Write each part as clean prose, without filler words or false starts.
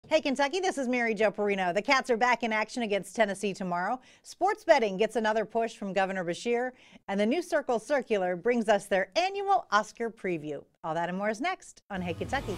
Hey Kentucky, this is Mary Jo Perino. The Cats are back in action against Tennessee tomorrow. Sports betting gets another push from Governor Beshear, and the New Circle Circular brings us their annual Oscar preview. All that and more is next on Hey Kentucky.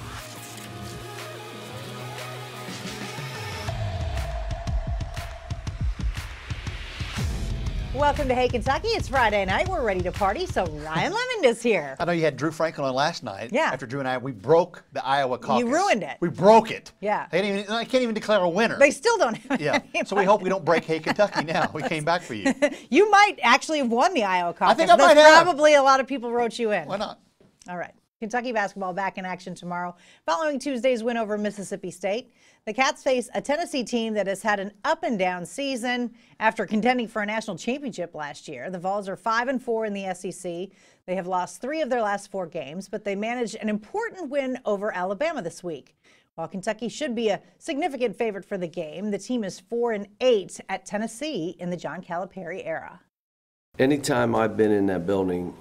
Welcome to Hey Kentucky. It's Friday night. We're ready to party, so Ryan Lemond is here. I know you had Drew Franklin on last night. Yeah. After Drew and I, we broke the Iowa caucus. You ruined it. We broke it. Yeah. I can't even declare a winner. They still don't have Yeah. So we hope we don't break Hey Kentucky now. We came back for you. You might actually have won the Iowa caucus. I think I might have. Probably a lot of people wrote you in. Why not? All right. Kentucky basketball back in action tomorrow following Tuesday's win over Mississippi State. The Cats face a Tennessee team that has had an up and down season after contending for a national championship last year. The Vols are 5-4 in the SEC. They have lost 3 of their last 4 games, but they managed an important win over Alabama this week. While Kentucky should be a significant favorite for the game, the team is 4-8 at Tennessee in the John Calipari era. Anytime I've been in that building,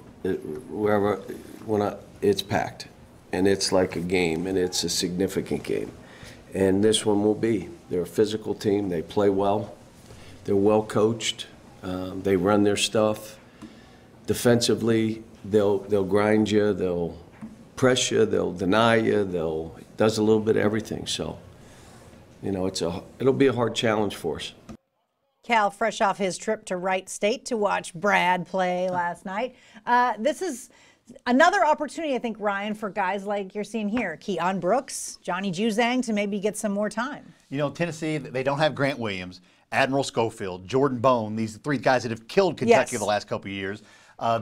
it's packed, and it's like a game, and it's a significant game. And this one will be. They're a physical team. They play well. They're well coached. They run their stuff. Defensively, they'll grind you. They'll press you. They'll deny you. Does a little bit of everything. So, you know, it'll be a hard challenge for us. Cal, fresh off his trip to Wright State to watch Brad play last night. This is another opportunity, I think, Ryan, for guys like you're seeing here, Keon Brooks, Johnny Juzang, to maybe get some more time. You know, Tennessee, they don't have Grant Williams, Admiral Schofield, Jordan Bone, these 3 guys that have killed Kentucky the last couple of years.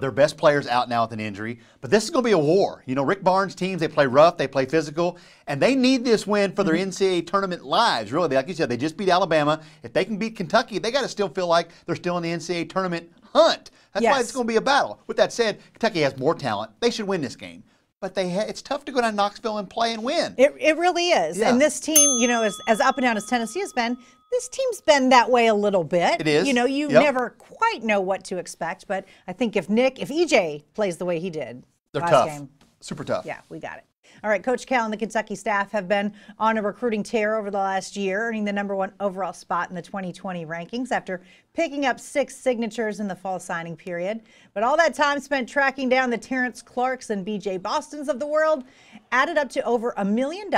Their best players out now with an injury. But this is going to be a war. You know, Rick Barnes' teams, they play rough, they play physical, and they need this win for their NCAA tournament lives. Really, like you said, they just beat Alabama. If they can beat Kentucky, they got to still feel like they're still in the NCAA tournament hunt. That's why it's going to be a battle. With that said, Kentucky has more talent. They should win this game. But it's tough to go down to Knoxville and play and win. It really is. Yeah. And this team, you know, as up and down as Tennessee has been, this team's been that way a little bit. It is. You know, you never quite know what to expect. But I think if EJ plays the way he did They're last tough. game. Super tough. Yeah, we got it. All right, Coach Cal and the Kentucky staff have been on a recruiting tear over the last year, earning the #1 overall spot in the 2020 rankings after picking up 6 signatures in the fall signing period. But all that time spent tracking down the Terrence Clarks and BJ Bostons of the world added up to over $1 million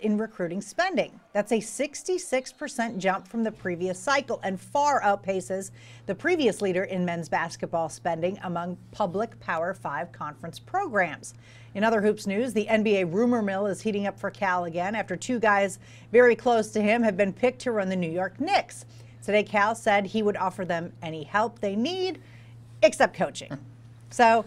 in recruiting spending. That's a 66% jump from the previous cycle and far outpaces the previous leader in men's basketball spending among public Power 5 conference programs. In other hoops news, the NBA rumor mill is heating up for Cal again after 2 guys very close to him have been picked to run the New York Knicks. Today, Cal said he would offer them any help they need, except coaching. So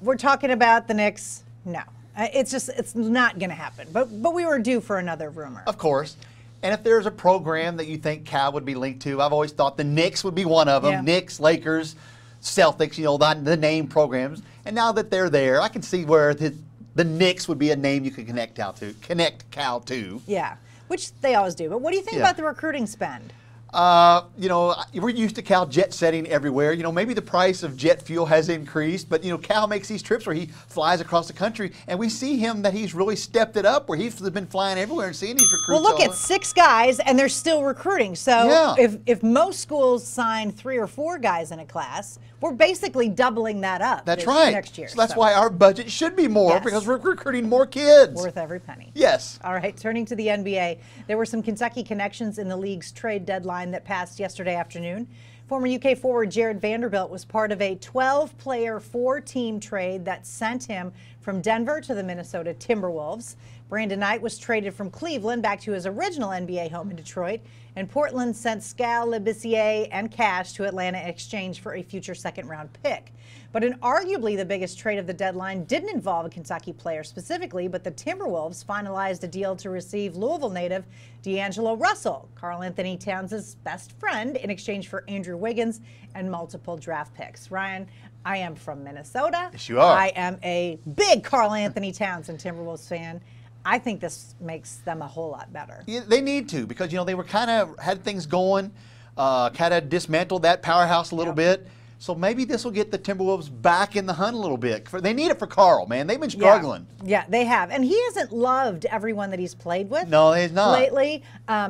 we're talking about the Knicks. No, it's not going to happen. But we were due for another rumor. Of course. And if there's a program that you think Cal would be linked to, I've always thought the Knicks would be one of them. Yeah. Knicks, Lakers, Celtics, you know, the name programs. And now that they're there, I can see where the Knicks would be a name you could connect Cal to. Yeah, which they always do. But what do you think about the recruiting spend? You know, we're used to Cal jet setting everywhere. You know, maybe the price of jet fuel has increased, but, you know, Cal makes these trips where he flies across the country, and we see him that he's really stepped it up, where he's been flying everywhere and seeing these recruits. Well, look at 6 guys, and they're still recruiting. So if most schools sign 3 or 4 guys in a class, we're basically doubling that up. That's right. Next year. So that's why our budget should be more, because we're recruiting more kids. Worth every penny. Yes. All right, turning to the NBA, there were some Kentucky connections in the league's trade deadline that passed yesterday afternoon. Former UK forward Jared Vanderbilt was part of a 12-player, 4-team trade that sent him from Denver to the Minnesota Timberwolves. Brandon Knight was traded from Cleveland back to his original NBA home in Detroit, and Portland sent Skal Labissiere and cash to Atlanta in exchange for a future second-round pick. But arguably the biggest trade of the deadline didn't involve a Kentucky player specifically, but the Timberwolves finalized a deal to receive Louisville native D'Angelo Russell, Karl Anthony Towns' best friend, in exchange for Andrew Wiggins and multiple draft picks. Ryan, I am from Minnesota. Yes, you are. I am a big Karl Anthony Towns and Timberwolves fan. I think this makes them a whole lot better. Yeah, they need to, because, you know, they were kind of had things going, kind of dismantled that powerhouse a little bit. So maybe this will get the Timberwolves back in the hunt a little bit. They need it for Carl, man. They've been struggling. Yeah, they have. And he hasn't loved everyone that he's played with. No, he's not. Lately.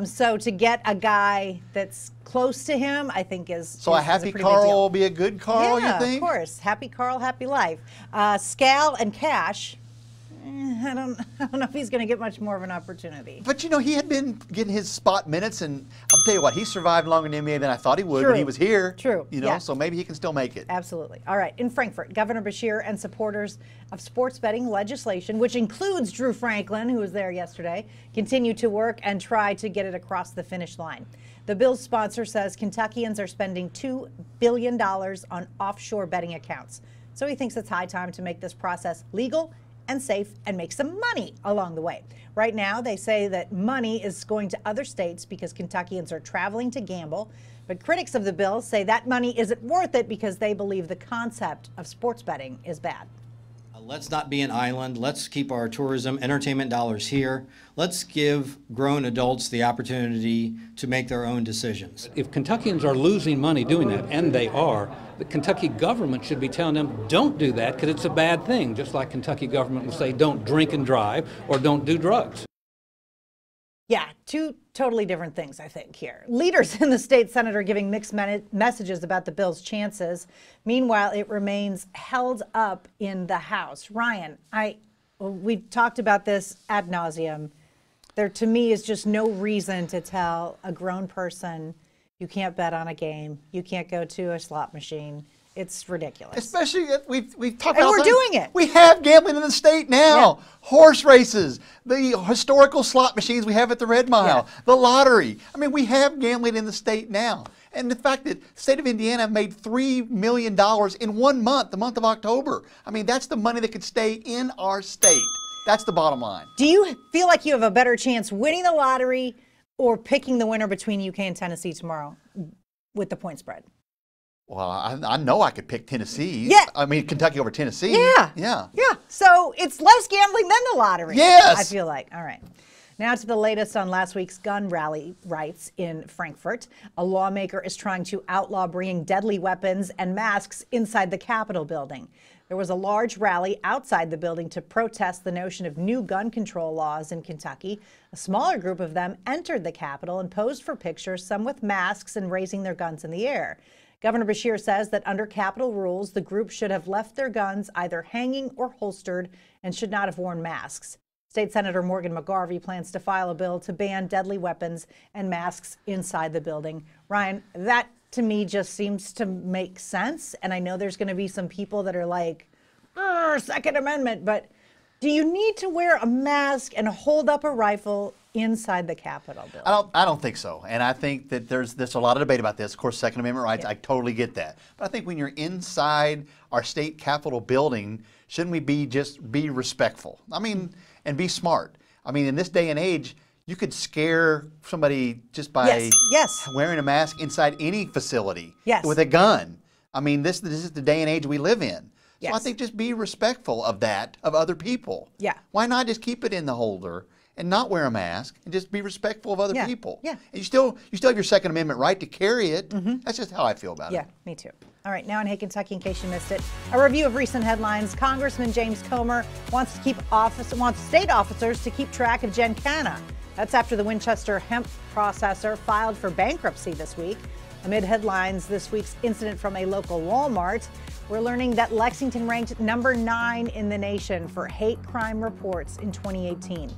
So to get a guy that's close to him, I think is So a happy Carl will be a good Carl, yeah, you think? of course. Happy Carl, happy life. Scal and Cash, I don't know if he's going to get much more of an opportunity. But, you know, he had been getting his spot minutes, and I'll tell you what, he survived longer in the NBA than I thought he would when he was here. True. You know, yeah. so maybe he can still make it. Absolutely. All right. In Frankfurt, Governor Beshear and supporters of sports betting legislation, which includes Drew Franklin, who was there yesterday, continue to work and try to get it across the finish line. The bill's sponsor says Kentuckians are spending $2 billion on offshore betting accounts. So he thinks it's high time to make this process legal and safe and make some money along the way. Right now, they say that money is going to other states because Kentuckians are traveling to gamble. But critics of the bill say that money isn't worth it because they believe the concept of sports betting is bad. Let's not be an island. Let's keep our tourism, entertainment dollars here. Let's give grown adults the opportunity to make their own decisions. If Kentuckians are losing money doing that, and they are, the Kentucky government should be telling them, don't do that because it's a bad thing, just like Kentucky government will say, don't drink and drive or don't do drugs. Yeah, two totally different things, I think, here. Leaders in the state Senate are giving mixed messages about the bill's chances. Meanwhile, it remains held up in the House. Ryan, we've talked about this ad nauseum. There, to me, is just no reason to tell a grown person you can't bet on a game, you can't go to a slot machine. It's ridiculous. Especially, we've talked about. And we're doing it. We have gambling in the state now. Yeah. Horse races, the historical slot machines we have at the Red Mile, the lottery. I mean, we have gambling in the state now. And the fact that the state of Indiana made $3 million in 1 month, the month of October. I mean, that's the money that could stay in our state. That's the bottom line. Do you feel like you have a better chance winning the lottery or picking the winner between UK and Tennessee tomorrow with the point spread? Well, I know I could pick Tennessee. Yeah. I mean, Kentucky over Tennessee. Yeah. Yeah. Yeah. So it's less gambling than the lottery. Yes. I feel like. All right. Now to the latest on last week's gun rally riots in Frankfurt. A lawmaker is trying to outlaw bringing deadly weapons and masks inside the Capitol building. There was a large rally outside the building to protest the notion of new gun control laws in Kentucky. A smaller group of them entered the Capitol and posed for pictures, some with masks and raising their guns in the air. Governor Beshear says that under Capitol rules, the group should have left their guns either hanging or holstered and should not have worn masks. State Senator Morgan McGarvey plans to file a bill to ban deadly weapons and masks inside the building. Ryan, that to me just seems to make sense. And I know there's going to be some people that are like, Second Amendment, but do you need to wear a mask and hold up a rifle inside the Capitol building? I don't think so. And I think that there's a lot of debate about this. Of course, Second Amendment rights, I totally get that. But I think when you're inside our state Capitol building, shouldn't we be respectful? I mean, and be smart. I mean, in this day and age, you could scare somebody just by wearing a mask inside any facility with a gun. I mean, this is the day and age we live in. So I think just be respectful of that, of other people. Yeah. Why not just keep it in the holder and not wear a mask and just be respectful of other people? Yeah. And you still have your Second Amendment right to carry it. That's just how I feel about it. Yeah, me too. All right, now in Hey Kentucky, in case you missed it, a review of recent headlines. Congressman James Comer wants state officers to keep track of Gencana. That's after the Winchester hemp processor filed for bankruptcy this week. Amid headlines, this week's incident from a local Walmart, we're learning that Lexington ranked number 9 in the nation for hate crime reports in 2018.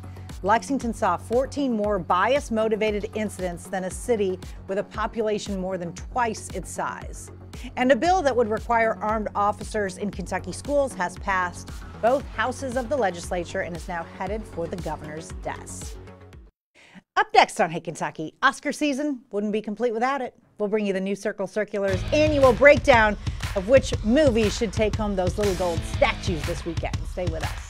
Lexington saw 14 more bias-motivated incidents than a city with a population more than twice its size. And a bill that would require armed officers in Kentucky schools has passed both houses of the legislature and is now headed for the governor's desk. Up next on Hey Kentucky, Oscar season wouldn't be complete without it. We'll bring you the New Circle Circular's annual breakdown of which movies should take home those little gold statues this weekend. Stay with us.